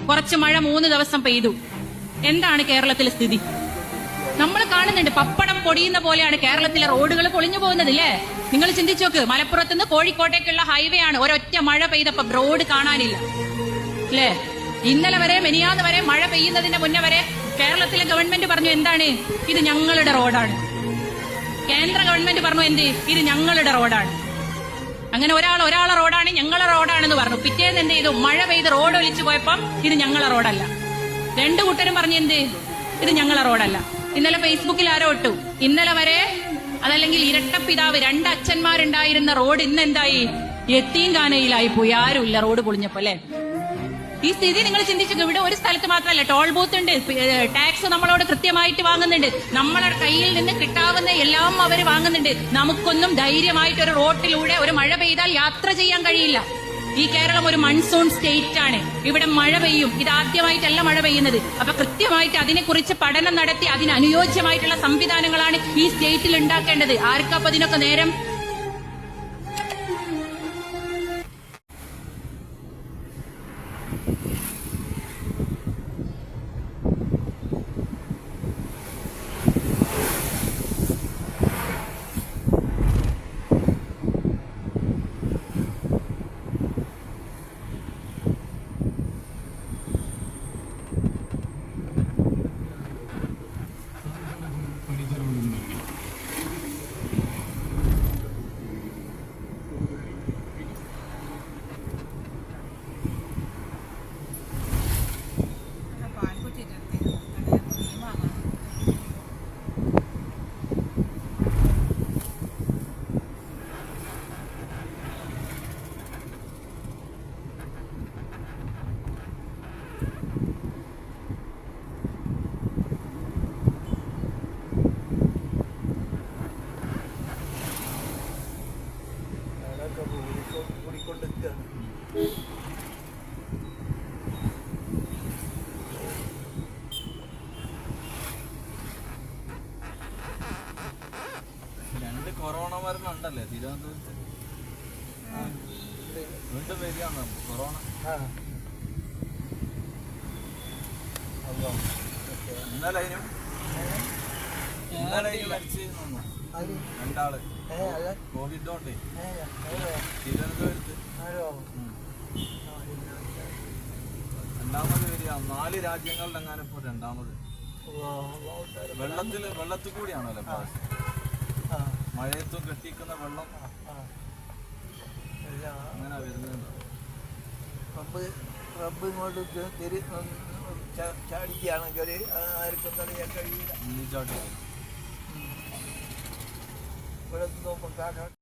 കുറച്ച് മഴ 3 ദിവസം പെയ്തു. എന്താണ് കേരളത്തിലെ സ്ഥിതി? നമ്മൾ കാണുന്നുണ്ട്, പപ്പടം പൊടിയുന്ന പോലെയാണ് കേരളത്തിലെ റോഡുകൾ പൊളിഞ്ഞു പോകുന്നത്. അല്ലേ? നിങ്ങൾ ചിന്തിച്ചു നോക്ക്, മലപ്പുറത്തുനിന്ന് കോഴിക്കോട്ടേക്കുള്ള ഹൈവേ ആണ്. ഒരൊറ്റ മഴ പെയ്തപ്പോ റോഡ് കാണാനില്ല. അല്ലേ? ഇന്നലെ വരെ, മെനിയാന്ന് വരെ, മഴ പെയ്യുന്നതിന്റെ മുന്നേ വരെ കേരളത്തിലെ ഗവൺമെന്റ് പറഞ്ഞു എന്താണ്, ഇത് ഞങ്ങളുടെ റോഡാണ്. കേന്ദ്ര ഗവൺമെന്റ് പറഞ്ഞു എന്ത്, ഇത് ഞങ്ങളുടെ റോഡാണ്. അങ്ങനെ ഒരാളെ റോഡാണ്, ഞങ്ങളെ റോഡാണെന്ന് പറഞ്ഞു. പിറ്റേന്ന് എന്ത് ചെയ്തു? മഴ പെയ്ത് റോഡ് ഒലിച്ചു പോയപ്പം ഇത് ഞങ്ങളെ റോഡല്ല. രണ്ടു കൂട്ടരും പറഞ്ഞു എന്ത്, ഇത് ഞങ്ങളെ റോഡല്ല. ഇന്നലെ ഫേസ്ബുക്കിൽ ആരോ ഇട്ടു, ഇന്നലെ വരെ അതല്ലെങ്കിൽ ഇരട്ടപ്പിതാവ് 2 അച്ഛന്മാരുണ്ടായിരുന്ന റോഡ് ഇന്ന് എന്തായി? യത്തീംഖാനയിലായി പോയി. ആരുമില്ല റോഡ് പൊളിഞ്ഞപ്പോ. അല്ലെ? ഈ സ്ഥിതി നിങ്ങൾ ചിന്തിച്ചു. ഇവിടെ ഒരു സ്ഥലത്ത് മാത്രമല്ല, ടോൾ ബൂത്ത് ഉണ്ട്, ടാക്സ് നമ്മളോട് കൃത്യമായിട്ട് വാങ്ങുന്നുണ്ട്, നമ്മളെ കയ്യിൽ നിന്ന് കിട്ടാവുന്ന എല്ലാം അവർ വാങ്ങുന്നുണ്ട്. നമുക്കൊന്നും ധൈര്യമായിട്ട് ഒരു റോഡിലൂടെ ഒരു മഴ പെയ്താൽ യാത്ര ചെയ്യാൻ കഴിയില്ല. ഈ കേരളം ഒരു മൺസൂൺ സ്റ്റേറ്റ് ആണ്. ഇവിടെ മഴ പെയ്യും. ഇത് ആദ്യമായിട്ടല്ല മഴ പെയ്യുന്നത്. അപ്പൊ കൃത്യമായിട്ട് അതിനെക്കുറിച്ച് പഠനം നടത്തി അതിനനുയോജ്യമായിട്ടുള്ള സംവിധാനങ്ങളാണ് ഈ സ്റ്റേറ്റിൽ ഉണ്ടാക്കേണ്ടത്. ആർക്കപ്പൊ അതിനൊക്കെ നേരം? കൊറോണ മരണം ഉണ്ടല്ലേ തിരുവനന്തപുരത്ത്? വീണ്ടും വരികയാണ് കൊറോണ. ഇന്നലെ മരിച്ചിരുന്നു 2 ആള് കോവിഡ് കൊണ്ട് തിരുവനന്തപുരത്ത്. 2ാമത് വരിക. 4 രാജ്യങ്ങളിലെങ്ങാനും ഇപ്പൊ 2ാമത്. വെള്ളത്തിൽ കൂടിയാണല്ലോ മഴയത്തും കെട്ടിക്കുന്ന വെള്ളം അങ്ങനെ വരുന്നുണ്ട്. റബ്ബ് ഇങ്ങോട്ട് ചാടിക്കുകയാണെങ്കിൽ ആർക്കും തടയാൻ കഴിയില്ല. ചാടി ഇവിടെ നോക്കുമ്പോൾ